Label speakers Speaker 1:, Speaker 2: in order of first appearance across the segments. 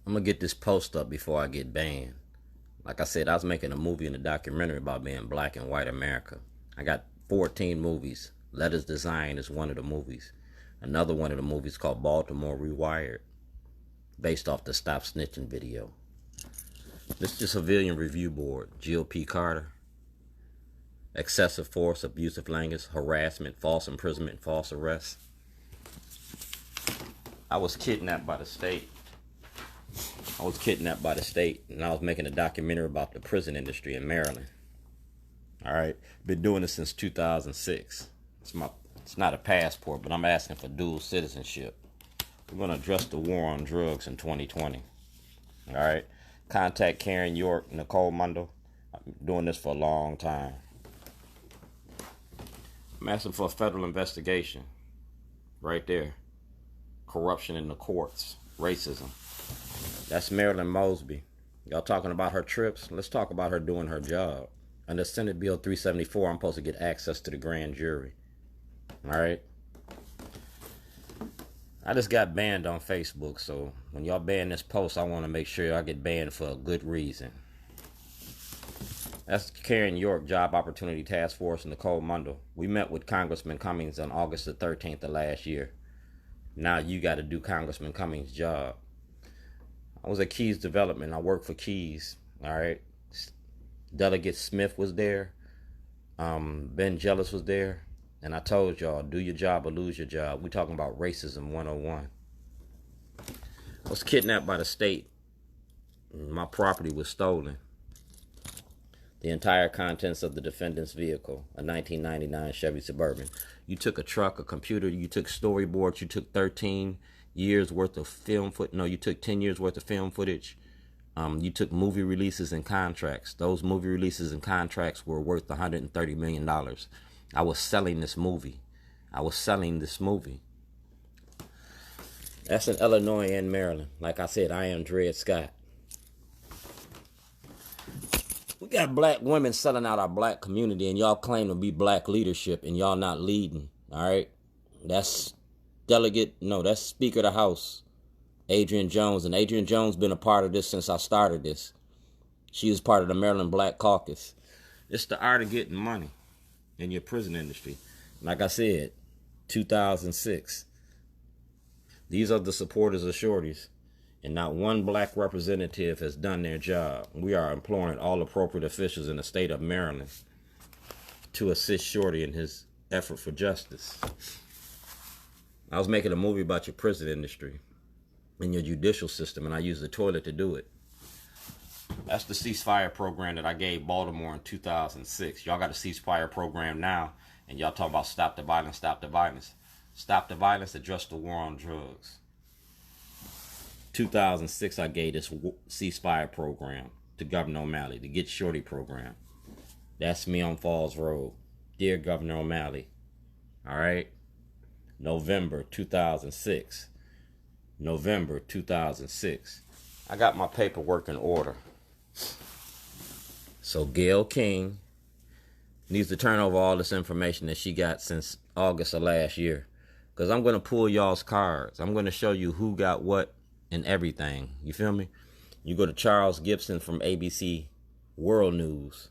Speaker 1: I'm gonna get this post up before I get banned. Like I said, I was making a movie and a documentary about being black and white America. I got 14 movies. Letters Design is one of the movies. Another one of the movies called Baltimore Rewired, based off the Stop Snitching video. This is the Civilian Review Board. Jill P. Carter. Excessive force, abusive language, harassment, false imprisonment, false arrest. I was kidnapped by the state. And I was making a documentary about the prison industry in Maryland. All right, been doing this since 2006. It's not a passport, but I'm asking for dual citizenship. We're gonna address the war on drugs in 2020. All right, contact Karen York, Nicole Mundo. I've been doing this for a long time. I'm asking for a federal investigation. Right there. Corruption in the courts. Racism. That's Marilyn Mosby. Y'all talking about her trips? Let's talk about her doing her job. Under Senate Bill 374, I'm supposed to get access to the grand jury. Alright? I just got banned on Facebook, so when y'all ban this post, I want to make sure I get banned for a good reason. That's Karen York, Job Opportunity Task Force, and Nicole Mundo. We met with Congressman Cummings on August the 13th of last year. Now you got to do Congressman Cummings' job. I was at Keys Development. I worked for Keys. All right. Delegate Smith was there. Ben Jealous was there. And I told y'all, do your job or lose your job. We talking about racism 101. I was kidnapped by the state. My property was stolen. The entire contents of the defendant's vehicle, a 1999 Chevy Suburban. You took a truck, a computer, you took storyboards, you took 13 years worth of film footage. No, you took 10 years worth of film footage. You took movie releases and contracts. Those movie releases and contracts were worth $130 million. I was selling this movie. That's in Illinois and Maryland. Like I said, I am Dred Scott. We got black women selling out our black community, and y'all claim to be black leadership, and y'all not leading. All right, that's that's Speaker of the House, Adrienne Jones, and Adrienne Jones been a part of this since I started this. She is part of the Maryland Black Caucus. It's the art of getting money in your prison industry. Like I said, 2006. These are the supporters of Shorty's. And not one black representative has done their job. We are imploring all appropriate officials in the state of Maryland to assist Shorty in his effort for justice. I was making a movie about your prison industry and your judicial system, and I used the toilet to do it. That's the ceasefire program that I gave Baltimore in 2006. Y'all got a ceasefire program now, and y'all talking about stop the violence, stop the violence. Stop the violence, address the war on drugs. 2006, I gave this ceasefire program to Governor O'Malley, the Get Shorty program. That's me on Falls Road. Dear Governor O'Malley. All right. November 2006. I got my paperwork in order. So Gail King needs to turn over all this information that she got since August of last year. Because I'm going to pull y'all's cards. I'm going to show you who got what and everything. You feel me? You go to Charles Gibson from ABC World News,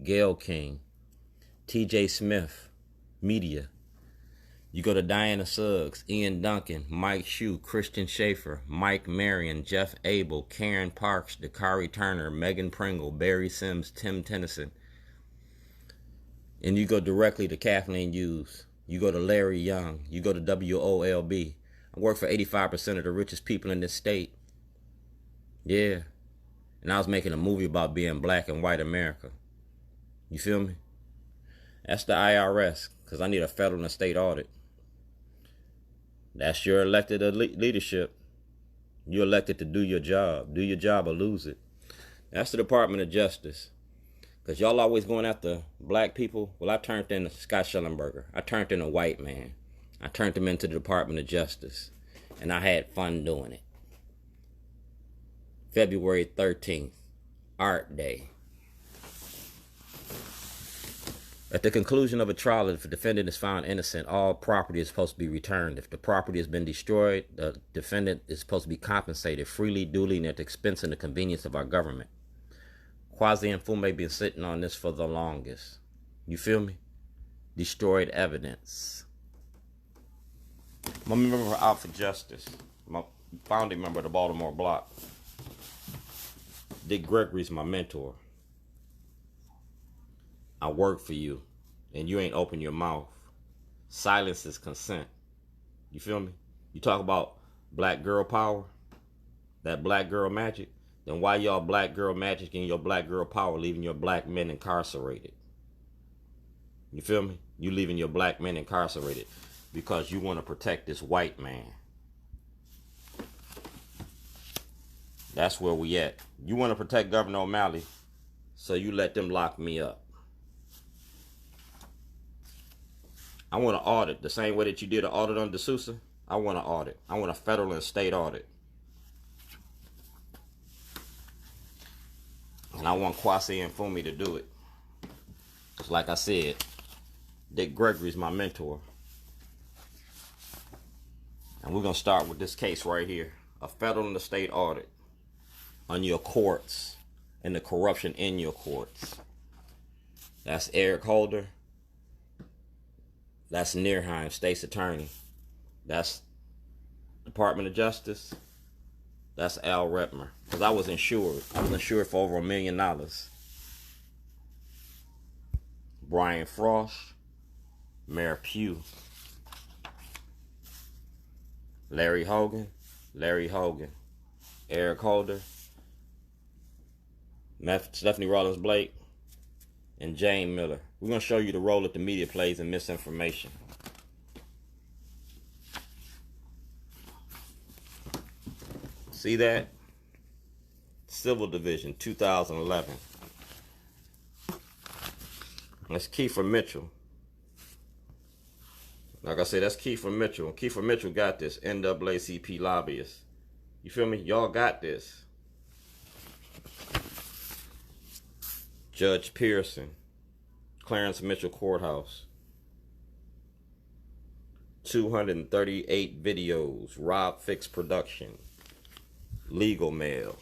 Speaker 1: Gail King, TJ Smith, Media. You go to Diana Suggs, Ian Duncan, Mike Shue, Christian Schaefer, Mike Marion, Jeff Abel, Karen Parks, Dakari Turner, Megan Pringle, Barry Sims, Tim Tennyson. And you go directly to Kathleen Hughes. You go to Larry Young. You go to WOLB. I work for 85% of the richest people in this state. Yeah. And I was making a movie about being black and white America. You feel me? That's the IRS, because I need a federal and state audit. That's your elected leadership. You're elected to do your job. Do your job or lose it. That's the Department of Justice. Because y'all always going after black people. Well, I turned into Scott Shellenberger. I turned into a white man. I turned him into the Department of Justice. And I had fun doing it. February 13th. Art Day. At the conclusion of a trial, if the defendant is found innocent, all property is supposed to be returned. If the property has been destroyed, the defendant is supposed to be compensated freely, duly, and at the expense and the convenience of our government. Quasi and Fume been sitting on this for the longest. You feel me? Destroyed evidence. I'm a member of Out for Justice. I'm a founding member of the Baltimore block. Dick Gregory's my mentor. I work for you, and you ain't open your mouth. Silence is consent. You feel me? You talk about black girl power, that black girl magic, then why y'all black girl magic and your black girl power leaving your black men incarcerated? You feel me? You leaving your black men incarcerated because you want to protect this white man. That's where we at. You want to protect Gov.O'Malley, so you let them lock me up. I want to audit the same way that you did an audit on D'Souza. I want to audit. I want a federal and state audit. And I want Kwasi and Fumi to do it. Because like I said, Dick Gregory's my mentor. And we're going to start with this case right here. A federal and a state audit on your courts and the corruption in your courts. That's Eric Holder. That's Neerheim, States Attorney. That's Department of Justice. That's Al Redmer. Because I was insured. I was insured for over $1 million. Brian Frost. Mayor Pugh. Larry Hogan. Eric Holder. Stephanie Rollins Blake. And Jane Miller. We're going to show you the role that the media plays in misinformation. See that? Civil Division, 2011. That's Kiefer Mitchell. Like I said, that's Kiefer Mitchell. Kiefer Mitchell got this. NAACP lobbyist. You feel me? Y'all got this. Judge Pearson. Clarence Mitchell Courthouse. 238 videos. Rob Fix Production. Legal Mail.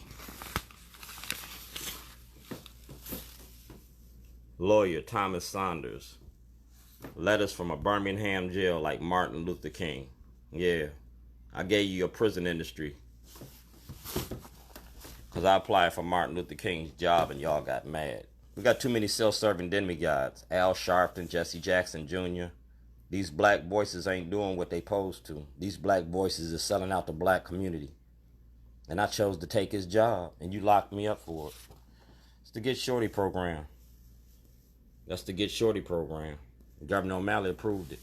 Speaker 1: Lawyer Thomas Saunders. Letters from a Birmingham jail like Martin Luther King. Yeah, I gave you your prison industry because I applied for Martin Luther King's job and y'all got mad. We got too many self-serving demigods. Al Sharpton, Jesse Jackson Jr. These black voices ain't doing what they supposed to. These black voices is selling out the black community. And I chose to take his job, and you locked me up for it. It's the Get Shorty program. That's the Get Shorty program. Governor O'Malley approved it.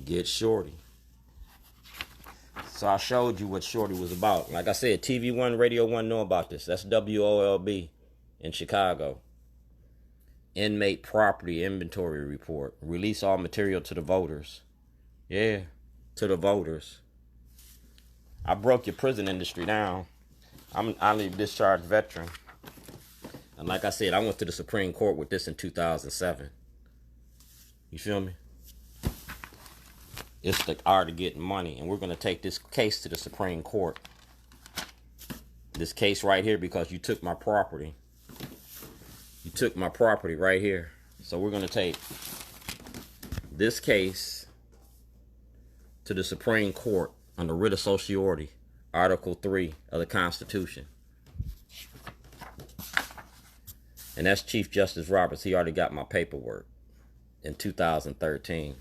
Speaker 1: Get Shorty. So I showed you what Shorty was about. Like I said, TV One, Radio One know about this. That's WOLB in Chicago. Inmate property inventory report. Release all material to the voters. Yeah, to the voters. I broke your prison industry down. I'm a discharged veteran. And like I said, I went to the Supreme Court with this in 2007. You feel me? It's the art of getting money. And we're going to take this case to the Supreme Court. This case right here because you took my property. You took my property right here. So we're going to take this case to the Supreme Court under writ of certiorari, Article 3 of the Constitution. And that's Chief Justice Roberts. He already got my paperwork in 2013.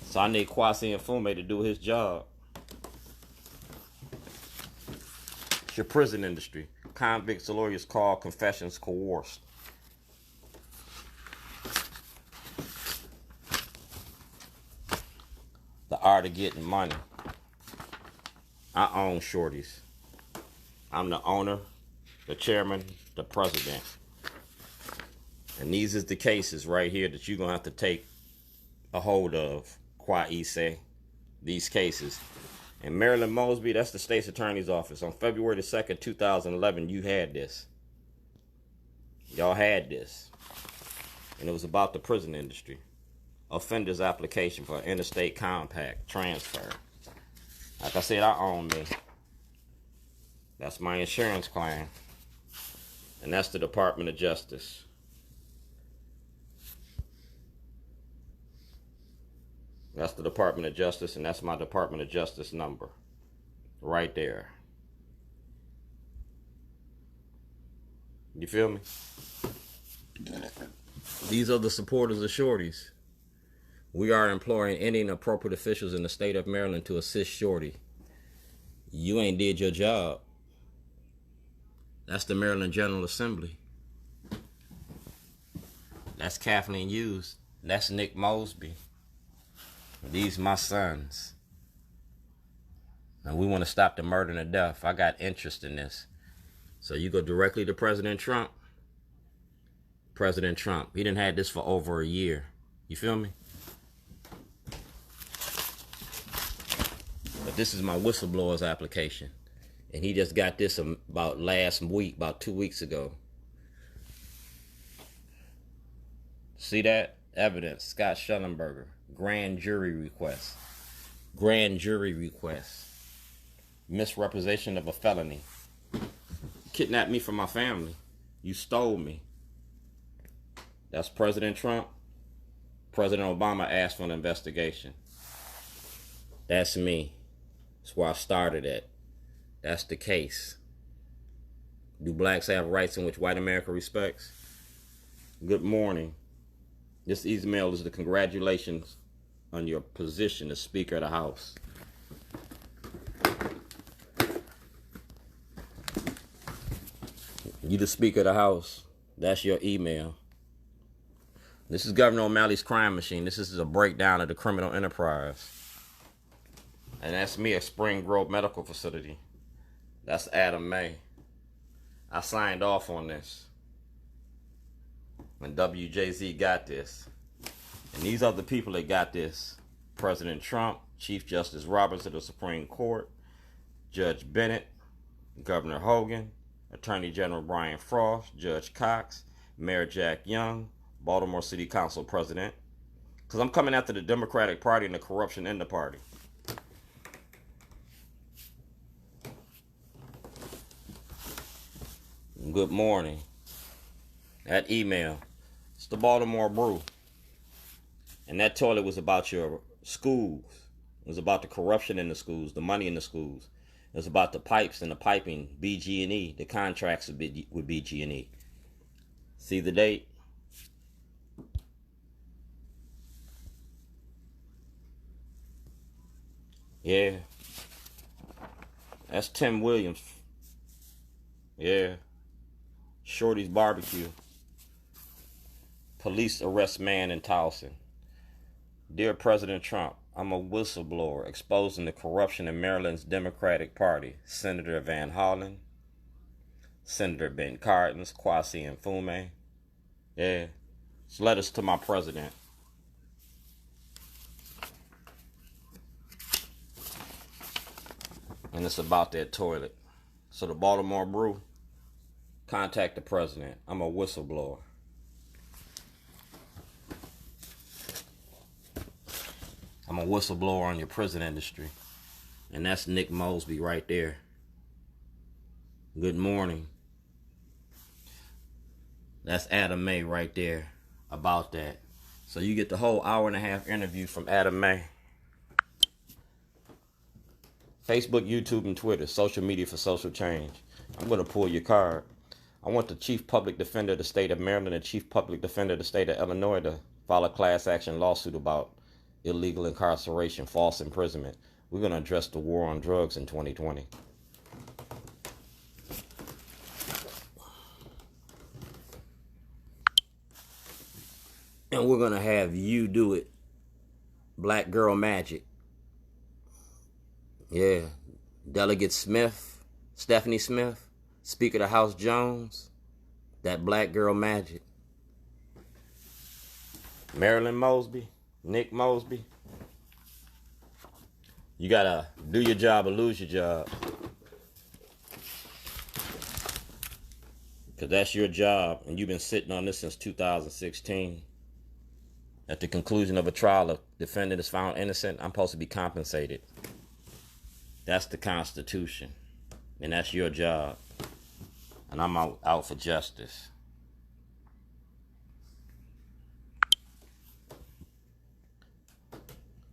Speaker 1: So I need Kwasi and Fume to do his job. It's your prison industry. Convicts, the lawyers call, confessions coerced. The art of getting money. I own Shorties. I'm the owner, the chairman, the president. And these is the cases right here that you're going to have to take a hold of. Kwa'ise. These cases. And Marilyn Mosby, that's the state's attorney's office. On February the 2nd, 2011, you had this. Y'all had this. and it was about the prison industry. Offender's application for interstate compact transfer. Like I said, I own me. That's my insurance claim. And that's the Department of Justice. That's the Department of Justice, and that's my Department of Justice number. Right there. You feel me? These are the supporters of Shorty's. We are imploring any and appropriate officials in the state of Maryland to assist Shorty. You ain't did your job. That's the Maryland General Assembly. That's Kathleen Hughes. That's Nick Mosby. These my sons. And we want to stop the murder and the death. I got interest in this. So you go directly to President Trump. President Trump. He done had this for over a year. You feel me? But this is my whistleblower's application. And he just got this about last week, about 2 weeks ago. See that? Evidence. Scott Shellenberger. Grand jury request. Grand jury request. Misrepresentation of a felony. You kidnapped me from my family. You stole me. That's President Trump. President Obama asked for an investigation. That's me. That's where I started at. That's the case. Do blacks have rights in which white America respects? Good morning. This email is the congratulations on your position as Speaker of the House. You the Speaker of the House. That's your email. This is Governor O'Malley's crime machine. This is a breakdown of the criminal enterprise. And that's me at Spring Grove Medical Facility. That's Adam May. I signed off on this when WJZ got this. And these are the people that got this. President Trump, Chief Justice Roberts of the Supreme Court, Judge Bennett, Governor Hogan, Attorney General Brian Frost, Judge Cox, Mayor Jack Young, Baltimore City Council President. Because I'm coming after the Democratic Party and the corruption in the party. Good morning. That email. It's the Baltimore Brew. And that toilet was about your schools. It was about the corruption in the schools, the money in the schools. It was about the pipes and the piping, BG&E, the contracts with BG&E. See the date? Yeah. That's Tim Williams. Yeah. Shorty's barbecue. Police arrest man in Towson. Dear President Trump, I'm a whistleblower exposing the corruption in Maryland's Democratic Party. Senator Van Hollen, Senator Ben Cardin, Kwasi Mfume. Yeah. It's letters to my president. And it's about that toilet. So the Baltimore Brew, contact the president. I'm a whistleblower. I'm a whistleblower on your prison industry. And that's Nick Mosby right there. Good morning. That's Adam May right there about that. So you get the whole hour-and-a-half interview from Adam May. Facebook, YouTube, and Twitter. Social media for social change. I'm going to pull your card. I want the Chief Public Defender of the state of Maryland and Chief Public Defender of the state of Illinois to file a class action lawsuit about illegal incarceration, false imprisonment. We're going to address the war on drugs in 2020. And we're going to have you do it. Black girl magic. Yeah. Delegate Smith, Stepanie Smith, Speaker of the House Jones, that black girl magic. Marilyn Mosby, Nick Mosby. You gotta do your job or lose your job. Because that's your job, and you've been sitting on this since 2016. At the conclusion of a trial, a defendant is found innocent. I'm supposed to be compensated. That's the Constitution. And that's your job. And I'm out for justice.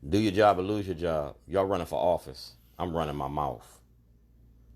Speaker 1: Do your job or lose your job. Y'all running for office. I'm running my mouth.